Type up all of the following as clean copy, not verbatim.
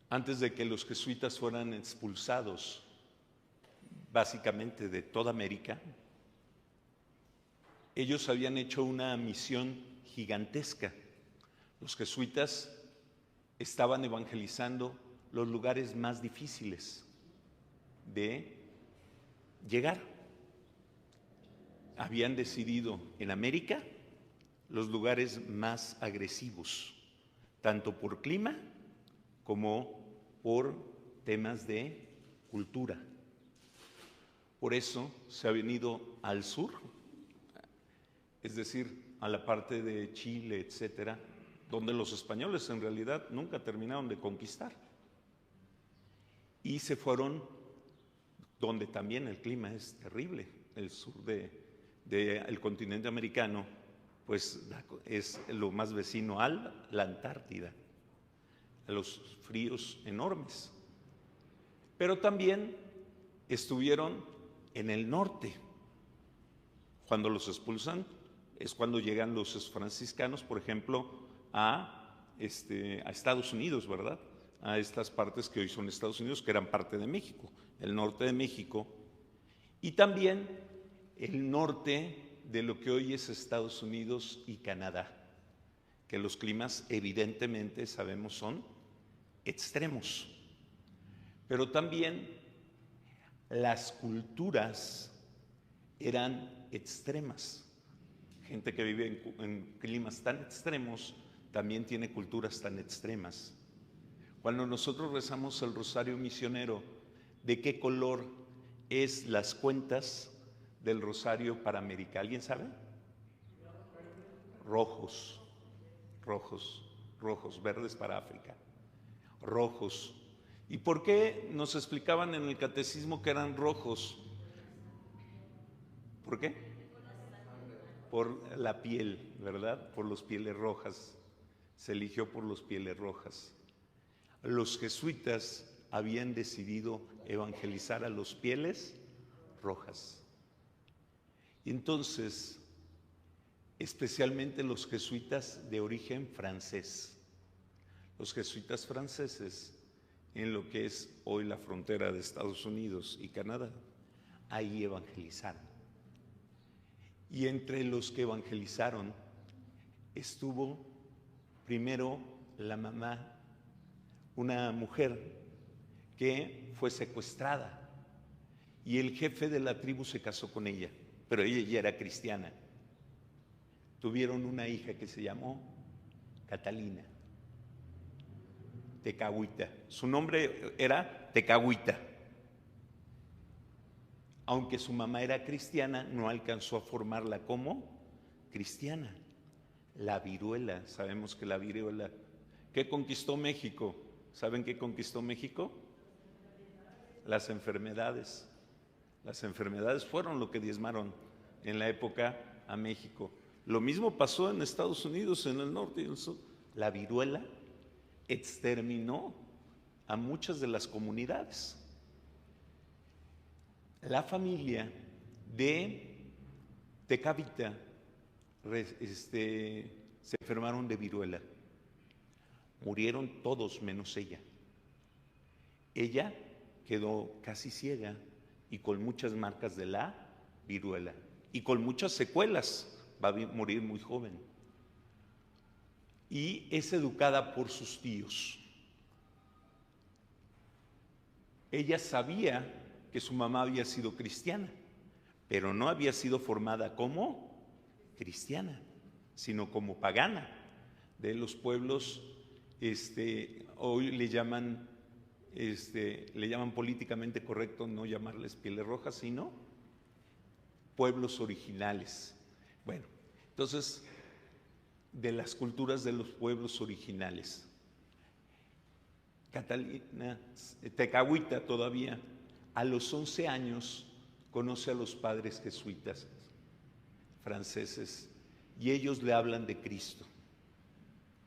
antes de que los jesuitas fueran expulsados básicamente de toda América, ellos habían hecho una misión gigantesca. Los jesuitas estaban evangelizando los lugares más difíciles de llegar. Habían decidido en América los lugares más agresivos, tanto por clima como por temas de cultura. Por eso se ha venido al sur, es decir, a la parte de Chile, etcétera, donde los españoles en realidad nunca terminaron de conquistar. Y se fueron donde también el clima es terrible, el sur del continente americano, pues es lo más vecino a la Antártida, a los fríos enormes. Pero también estuvieron en el norte. Cuando los expulsan es cuando llegan los franciscanos, por ejemplo, a Estados Unidos, ¿verdad? A estas partes que hoy son Estados Unidos, que eran parte de México, el norte de México, y también el norte de lo que hoy es Estados Unidos y Canadá, que los climas evidentemente sabemos son extremos, pero también las culturas eran extremas. Gente que vive en climas tan extremos también tiene culturas tan extremas. Cuando nosotros rezamos el rosario misionero, ¿de qué color es las cuentas del rosario para América? ¿Alguien sabe? Rojos, rojos, rojos, verdes para África, rojos. ¿Y por qué nos explicaban en el catecismo que eran rojos? ¿Por qué? Por la piel, ¿verdad? Por los pieles rojas. Se eligió por los pieles rojas. Los jesuitas habían decidido evangelizar a los pieles rojas. Y entonces, especialmente los jesuitas de origen francés, los jesuitas franceses en lo que es hoy la frontera de Estados Unidos y Canadá, ahí evangelizaron. Y entre los que evangelizaron estuvo primero la mamá, una mujer que fue secuestrada, y el jefe de la tribu se casó con ella, pero ella ya era cristiana. Tuvieron una hija que se llamó Catalina Tecagüita. Su nombre era Tecagüita. Aunque su mamá era cristiana, no alcanzó a formarla como cristiana. La viruela, sabemos que la viruela, ¿qué conquistó México? ¿Saben qué conquistó México? Las enfermedades. Las enfermedades fueron lo que diezmaron en la época a México. Lo mismo pasó en Estados Unidos, en el norte y en el sur. La viruela exterminó a muchas de las comunidades. La familia de Tecavita se enfermaron de viruela. Murieron todos menos ella. Ella quedó casi ciega y con muchas marcas de la viruela y con muchas secuelas. Va a morir muy joven. Y es educada por sus tíos. Ella sabía que su mamá había sido cristiana, pero no había sido formada como cristiana, sino como pagana de los pueblos. Hoy le llaman políticamente correcto no llamarles pieles rojas, sino pueblos originales. Bueno, entonces, de las culturas de los pueblos originales. Catalina Tecagüita todavía a los 11 años conoce a los padres jesuitas franceses y ellos le hablan de Cristo.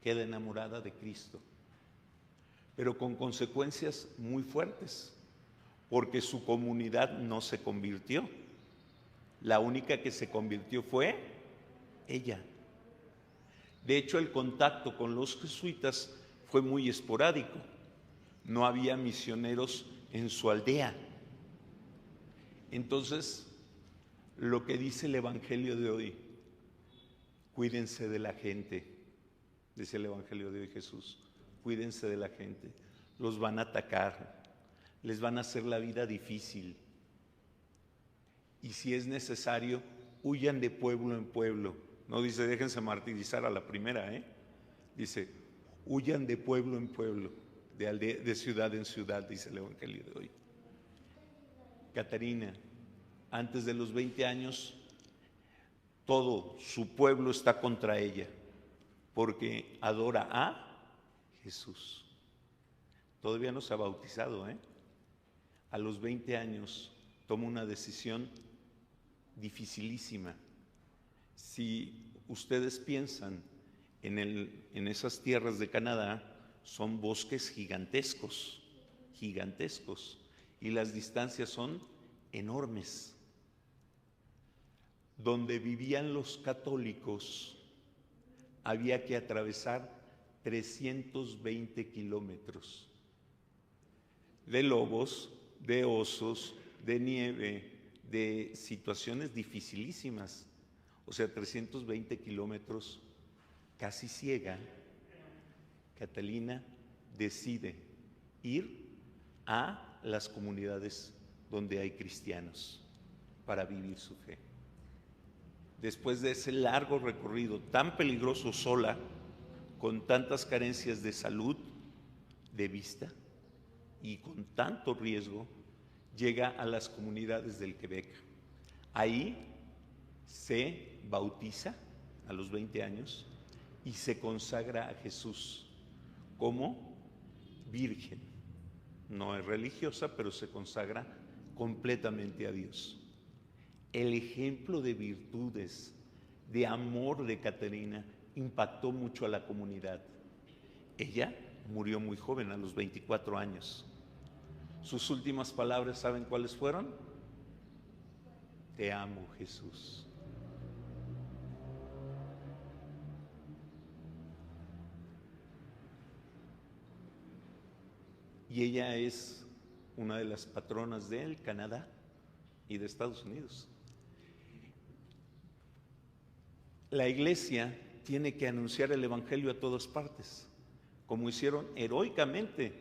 Queda enamorada de Cristo, pero con consecuencias muy fuertes, porque su comunidad no se convirtió. La única que se convirtió fue ella. De hecho, el contacto con los jesuitas fue muy esporádico. no había misioneros en su aldea. Entonces, lo que dice el Evangelio de hoy, cuídense de la gente, dice el Evangelio de hoy Jesús, cuídense de la gente, los van a atacar, les van a hacer la vida difícil, y si es necesario, huyan de pueblo en pueblo. No dice déjense martirizar a la primera, dice huyan de pueblo en pueblo, de ciudad en ciudad, dice el Evangelio de hoy. Catarina, antes de los 20 años, todo su pueblo está contra ella, porque adora a Jesús. Todavía no se ha bautizado, A los 20 años toma una decisión dificilísima. Si ustedes piensan en esas tierras de Canadá, son bosques gigantescos, y las distancias son enormes. Donde vivían los católicos había que atravesar 320 kilómetros de lobos, de osos, de nieve, de situaciones dificilísimas. O sea, 320 kilómetros, casi ciega. Catalina decide ir a las comunidades donde hay cristianos para vivir su fe. Después de ese largo recorrido tan peligroso sola, con tantas carencias de salud, de vista y con tanto riesgo, llega a las comunidades del Quebec. Ahí se bautiza a los 20 años y se consagra a Jesús como virgen. No es religiosa, pero se consagra completamente a Dios. El ejemplo de virtudes, de amor de Catarina impactó mucho a la comunidad. Ella murió muy joven, a los 24 años. Sus últimas palabras, ¿saben cuáles fueron? Te amo, Jesús. Y ella es una de las patronas del Canadá y de Estados Unidos. La iglesia tiene que anunciar el evangelio a todas partes, como hicieron heroicamente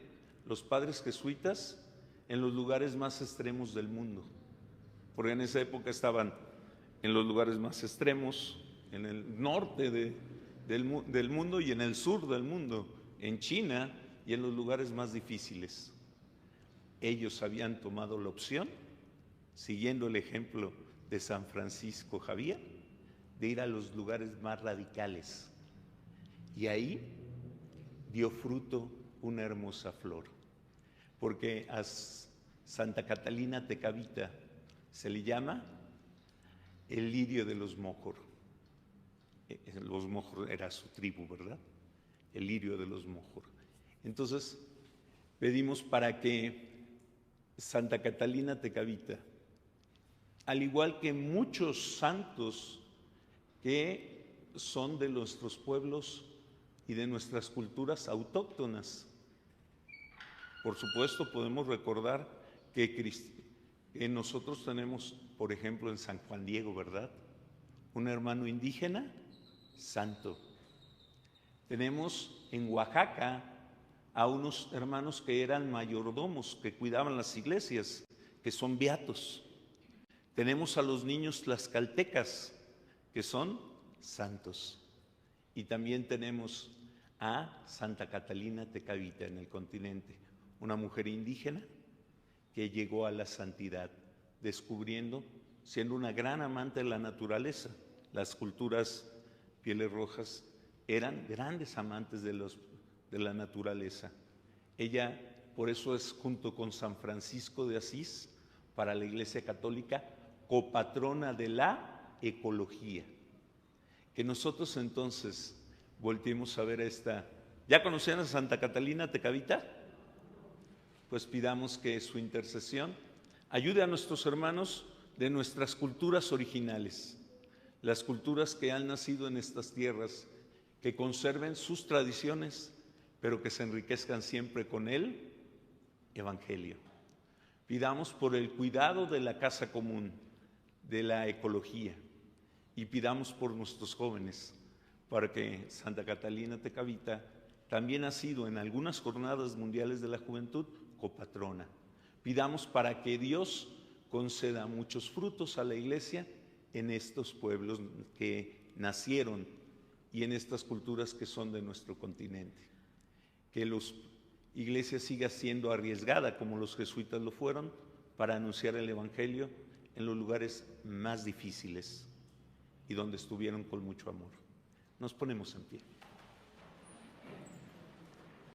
los padres jesuitas en los lugares más extremos del mundo, porque en esa época estaban en los lugares más extremos, en el norte del mundo y en el sur del mundo, en China y en los lugares más difíciles. Ellos habían tomado la opción, siguiendo el ejemplo de San Francisco Javier, de ir a los lugares más radicales, y ahí dio fruto una hermosa flor, porque a Santa Catalina Tecavita se le llama el lirio de los Mojor. Los Mojor era su tribu, ¿verdad? El lirio de los Mojor. Entonces pedimos para que Santa Catalina Tecavita, al igual que muchos santos que son de nuestros pueblos y de nuestras culturas autóctonas. Por supuesto, podemos recordar que nosotros tenemos, por ejemplo, en San Juan Diego, ¿verdad?, un hermano indígena santo. Tenemos en Oaxaca a unos hermanos que eran mayordomos, que cuidaban las iglesias, que son beatos. Tenemos a los niños tlaxcaltecas, que son santos. Y también tenemos a Santa Catalina Tecavita en el continente, una mujer indígena que llegó a la santidad, descubriendo, siendo una gran amante de la naturaleza. Las culturas pieles rojas eran grandes amantes de la naturaleza. Ella, por eso es, junto con San Francisco de Asís, para la Iglesia Católica, copatrona de la ecología. Que nosotros entonces volteemos a ver esta. ¿Ya conocían a Santa Catalina Tecavita? Pues pidamos que su intercesión ayude a nuestros hermanos de nuestras culturas originales, las culturas que han nacido en estas tierras, que conserven sus tradiciones, pero que se enriquezcan siempre con el evangelio. Pidamos por el cuidado de la casa común, de la ecología, y pidamos por nuestros jóvenes, para que Santa Catalina Tecavita también ha sido en algunas jornadas mundiales de la juventud copatrona. Pidamos para que Dios conceda muchos frutos a la Iglesia en estos pueblos que nacieron y en estas culturas que son de nuestro continente. Que la Iglesia siga siendo arriesgada como los jesuitas lo fueron para anunciar el Evangelio en los lugares más difíciles y donde estuvieron con mucho amor. Nos ponemos en pie.